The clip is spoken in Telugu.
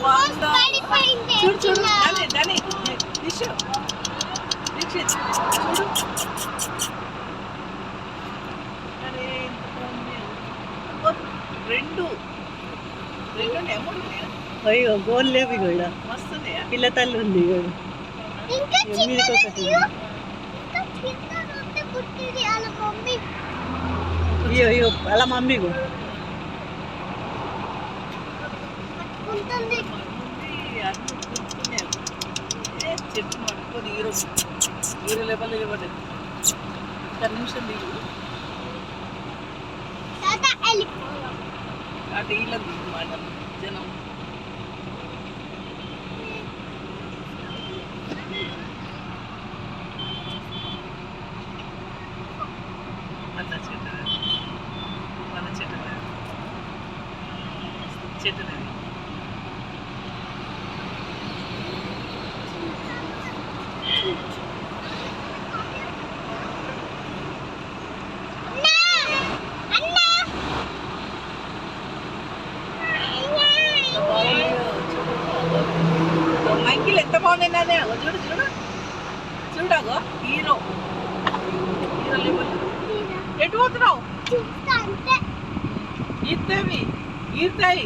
చూడు చూడు దాని దీక్షిత్ చూడు. అరే రెండు అయ్యో గోల్ లేవు కూడా వస్తున్నాయా? పిల్ల తల్లి ఉంది కూడా మీదకి ఒకటి. అయ్యో అయ్యో అలా మమ్మీ కూడా చెట్టు పట్టుకొని హీరో లెవెల్ ఇవ్వలేదు. ఒక్క నిమిషం దిగు అటు వీళ్ళ దిగు మాట జనం మన చెట్టు మైకిల్ ఎంత బాగున్నాయి. చూడు చూడు చూడగో హీరో లెవెల్. ఎటు పోతున్నావు? ఈర్తాయి